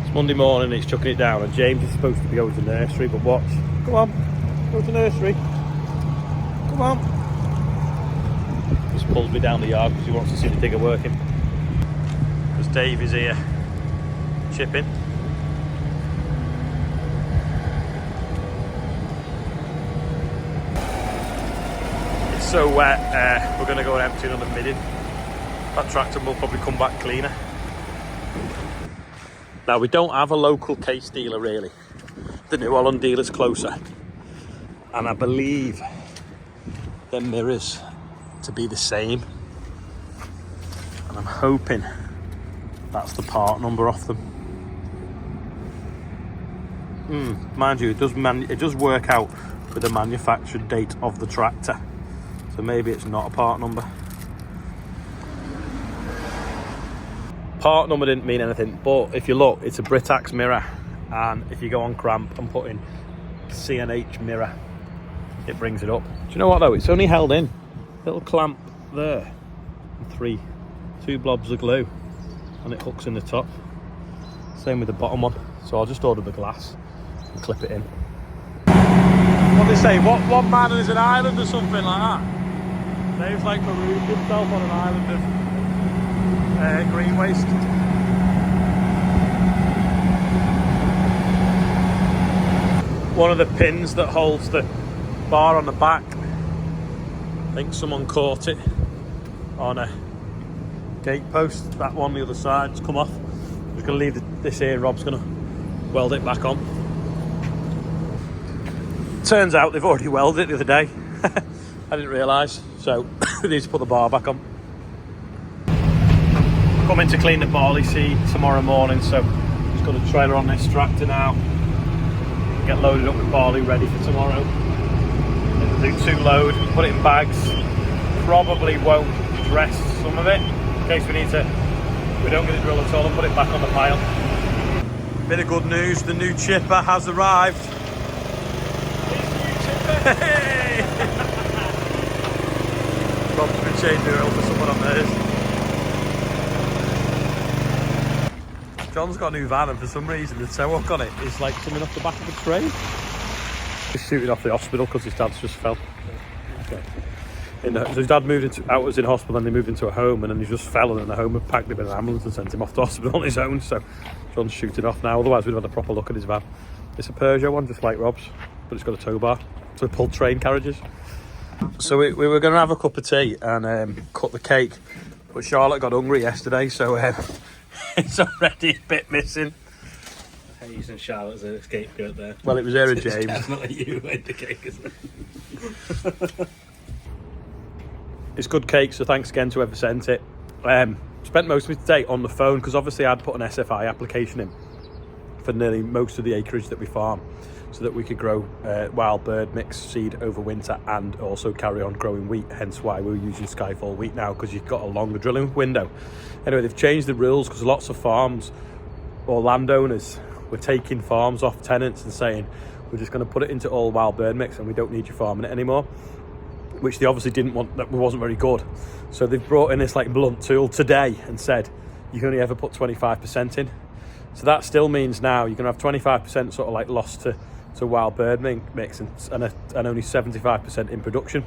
It's Monday morning, it's chucking it down, and James is supposed to be going to nursery, but watch. Come on, go to nursery. Come on. Just pulls me down the yard because he wants to see the digger working. Because Dave is here chipping. It's so wet, we're going to go and empty another middin. That tractor will probably come back cleaner. Now, we don't have a local case dealer really. The New Holland dealer's closer. And I believe the mirrors to be the same. And I'm hoping that's the part number off them. Mind you, it does work out with the manufactured date of the tractor. So maybe it's not a part number. Part number didn't mean anything, but if you look, it's a Britax mirror, and if you go on Cramp and put in CNH mirror, it brings it up. Do you know what though? It's only held in little clamp there, and two blobs of glue, and it hooks in the top. Same with the bottom one. So I'll just order the glass and clip it in. What they say? One man is an island or something like that. Dave's like marooned himself on an island of green waste. One of the pins that holds the bar on the back, I think someone caught it on a gate post. That one, the other side's come off. I'm just going to leave this here. Rob's going to weld it back on. Turns out they've already welded it the other day. I didn't realise, so we need to put the bar back on. Coming to clean the barley seed tomorrow morning, so just got a trailer on this tractor now. Get loaded up with barley ready for tomorrow. Do 2 load, put it in bags. Probably won't dress some of it in case we don't get the drill at all, and put it back on the pile. Bit of good news, the new chipper has arrived. Hey! Rob's been changing the oil for someone on theirs. John's got a new van, and for some reason the tow hook on it is like coming off the back of a train. He's shooting off the hospital because his dad's just fell. Okay. So his dad was in hospital, and they moved into a home, and then he just fell, and then the home had packed him in an ambulance and sent him off to hospital on his own. So John's shooting off now, otherwise we'd have had a proper look at his van. It's a Peugeot one, just like Rob's, but it's got a tow bar to pull train carriages. So we were going to have a cup of tea and cut the cake, but Charlotte got hungry yesterday, so it's already a bit missing. Using Charlotte as a scapegoat there. Well, it was her and James. It's definitely you who ate the cake, isn't it? It's good cake, so thanks again to whoever sent it. Spent most of it today on the phone because obviously I'd put an SFI application in for nearly most of the acreage that we farm, so that we could grow wild bird mix seed over winter and also carry on growing wheat, hence why we're using Skyfall wheat now, because you've got a longer drilling window. Anyway, they've changed the rules because lots of farms or landowners were taking farms off tenants and saying, we're just going to put it into all wild bird mix and we don't need you farming it anymore, which they obviously didn't want. That wasn't very good. So they've brought in this like blunt tool today and said you can only ever put 25% in. So that still means now you're going to have 25% sort of like lost to wild bird mix and only 75% in production.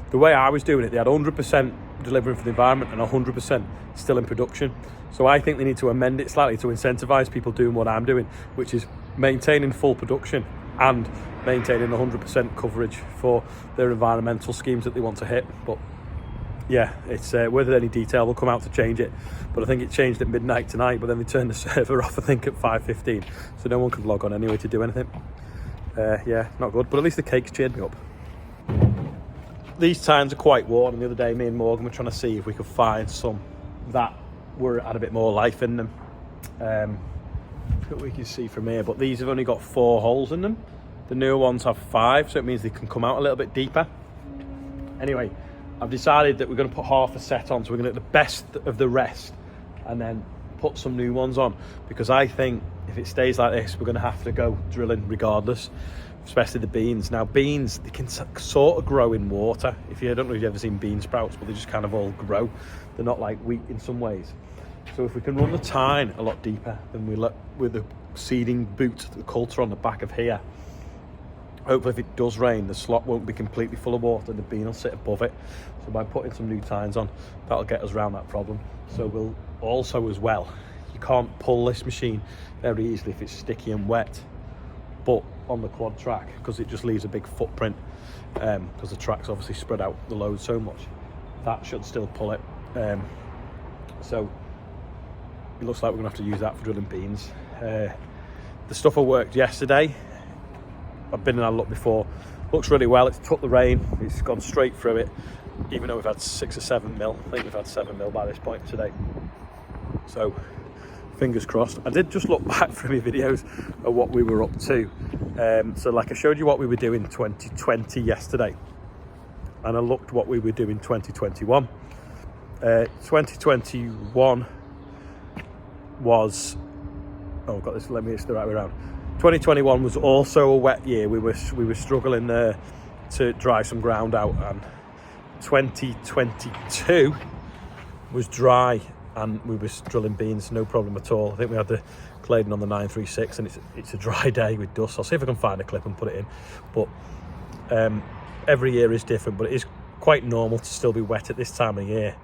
The way I was doing it, they had 100% delivering for the environment and 100% still in production. So I think they need to amend it slightly to incentivise people doing what I'm doing, which is maintaining full production and maintaining 100% coverage for their environmental schemes that they want to hit. But yeah, it's whether any detail will come out to change it. But I think it changed at midnight tonight, but then they turned the server off, I think, at 5:15. So no one could log on anyway to do anything. Yeah, not good. But at least the cake's cheered me up. These times are quite warm, and the other day me and Morgan were trying to see if we could find some that had a bit more life in them. That we can see from here, but these have only got 4 holes in them. The newer ones have 5, so it means they can come out a little bit deeper. Anyway, I've decided that we're going to put half a set on, so we're going to get the best of the rest and then put some new ones on, because I think if it stays like this, we're going to have to go drilling regardless, especially the beans. Now beans, they can sort of grow in water. I don't know if you've ever seen bean sprouts, but they just kind of all grow. They're not like wheat in some ways. So if we can run the tine a lot deeper than we let with the seeding boot, the coulter on the back of here, hopefully if it does rain, the slot won't be completely full of water and the bean will sit above it. So by putting some new tines on, that'll get us around that problem. So we'll also, as well, you can't pull this machine very easily if it's sticky and wet, but on the quad track, because it just leaves a big footprint, because the track's obviously spread out the load so much, that should still pull it. So it looks like we're gonna have to use that for drilling beans. The stuff I worked yesterday, I've been and had a look before, looks really well. It's took the rain, it's gone straight through it, even though we've had 6 or 7 mil. I think we've had 7 mil by this point today. So fingers crossed. I did just look back through my videos of what we were up to. So like I showed you what we were doing 2020 yesterday, and I looked what we were doing 2021. 2021 was, oh god, let me, it's the right way around. 2021 was also a wet year. We were struggling there to dry some ground out, and 2022 was dry and we were drilling beans, no problem at all. I think we had the Claydon on the 936 and it's a dry day with dust. I'll see if I can find a clip and put it in. But every year is different, but it is quite normal to still be wet at this time of year.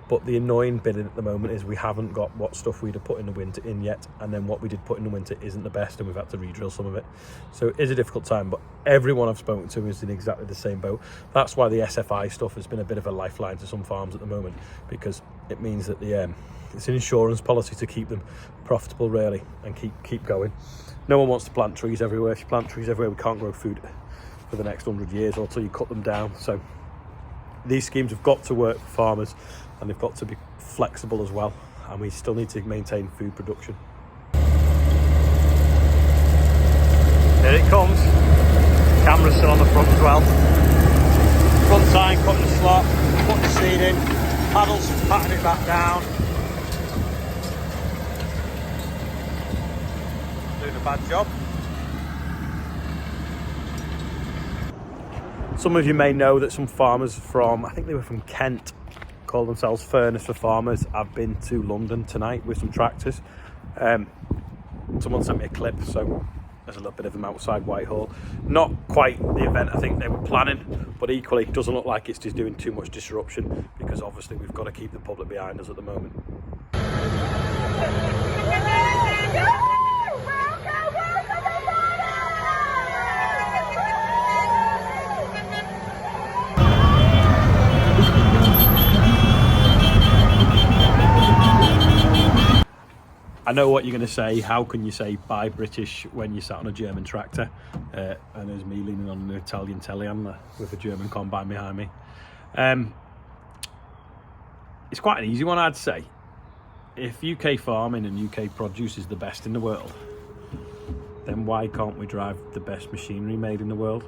But the annoying bit at the moment is we haven't got what stuff we'd have put in the winter in yet, and then what we did put in the winter isn't the best, and we've had to re-drill some of it. So it is a difficult time, but everyone I've spoken to is in exactly the same boat. That's why the SFI stuff has been a bit of a lifeline to some farms at the moment, because it means that it's an insurance policy to keep them profitable, really, and keep going. No one wants to plant trees everywhere. If you plant trees everywhere, we can't grow food for the next 100 years or till you cut them down. So these schemes have got to work for farmers, and they've got to be flexible as well, and we still need to maintain food production. Here it comes. Camera's still on the front as well. Front tine, cutting the slot, putting the seed in, paddles, patting it back down. Doing a bad job. Some of you may know that some farmers from, I think they were from Kent, call themselves Furnace for Farmers. I've been to London tonight with some tractors. Someone sent me a clip, so there's a little bit of them outside Whitehall. Not quite the event I think they were planning, but equally it doesn't look like it's just doing too much disruption, because obviously we've got to keep the public behind us at the moment. I know what you're going to say. How can you say buy British when you sat on a German tractor? And there's me leaning on an Italian telehandler with a German combine behind me. It's quite an easy one, I'd say. If UK farming and UK produce is the best in the world, then why can't we drive the best machinery made in the world?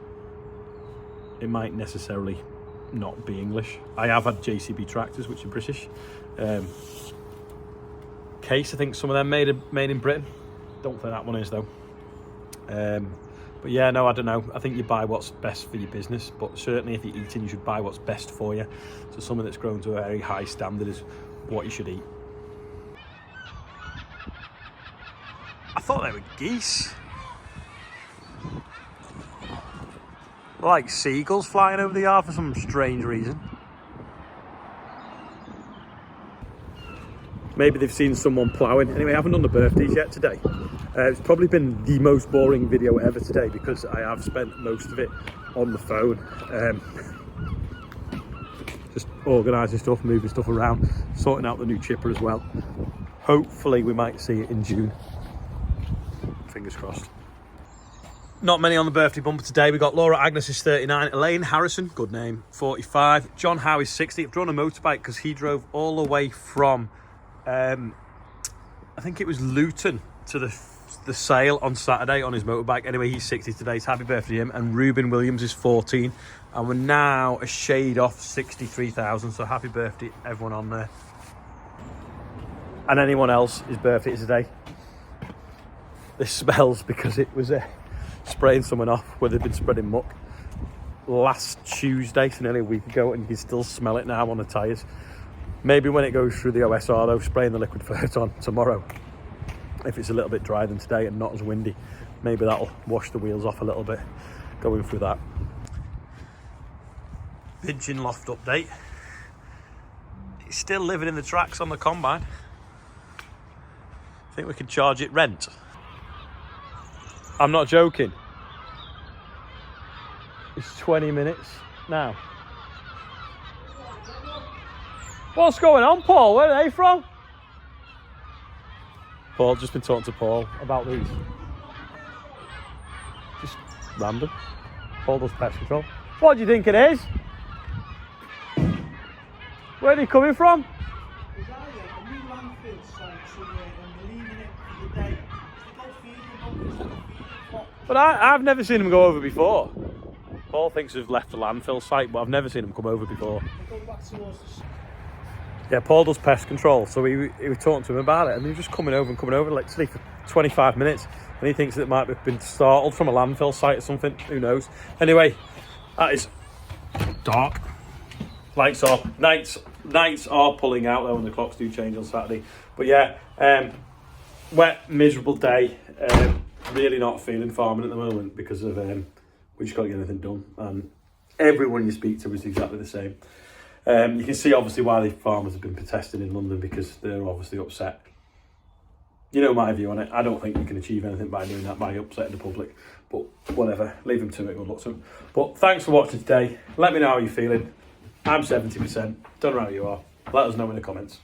It might necessarily not be English. I have had JCB tractors, which are British. Case, I think some of them made in Britain. Don't think that one is though. But yeah, no, I don't know. I think you buy what's best for your business, but certainly if you're eating, you should buy what's best for you. So something that's grown to a very high standard is what you should eat. I thought they were geese. Like seagulls flying over the yard for some strange reason. Maybe they've seen someone ploughing. Anyway, I haven't done the birthdays yet today. It's probably been the most boring video ever today, because I have spent most of it on the phone. Just organising stuff, moving stuff around, sorting out the new chipper as well. Hopefully we might see it in June. Fingers crossed. Not many on the birthday bumper today. We got Laura Agnes is 39, Elaine Harrison, good name, 45. John Howe is 60. I've drawn a motorbike because he drove all the way from I think it was Luton to the sale on Saturday on his motorbike. Anyway, he's 60 today, so happy birthday to him. And Ruben Williams is 14, and we're now a shade off 63,000, so happy birthday everyone on there. And anyone else, his birthday is today. This smells because it was spraying someone off where they've been spreading muck last Tuesday, so nearly a week ago, and you can still smell it now on the tyres. Maybe when it goes through the OSR though, spraying the liquid fert on tomorrow. If it's a little bit drier than today and not as windy, maybe that'll wash the wheels off a little bit going through that. Pigeon loft update. It's still living in the tracks on the combine. Think we could charge it rent? I'm not joking. It's 20 minutes now. What's going on, Paul? Where are they from? Paul, just been talking to Paul about these. Just random. Paul does pest control. What do you think it is? Where are they coming from? There's a new landfill site somewhere and they're leaving it for the day. They go feeding them, But I've never seen them go over before. Paul thinks they've left the landfill site, but I've never seen them come over before. they go back towards the... Yeah, Paul does pest control, so he was talking to him about it, and they're just coming over, literally for 25 minutes, and he thinks that it might have been startled from a landfill site or something, who knows. Anyway, that is dark. Lights off. Nights are pulling out though when the clocks do change on Saturday. But yeah, wet, miserable day. Really not feeling farming at the moment because of we just can't get anything done. And everyone you speak to is exactly the same. You can see obviously why the farmers have been protesting in London, because they're obviously upset. You know my view on it. I don't think you can achieve anything by doing that, by upsetting the public. But whatever, leave them to it, good luck to them. But thanks for watching today. Let me know how you're feeling. I'm 70%. Don't know how you are. Let us know in the comments.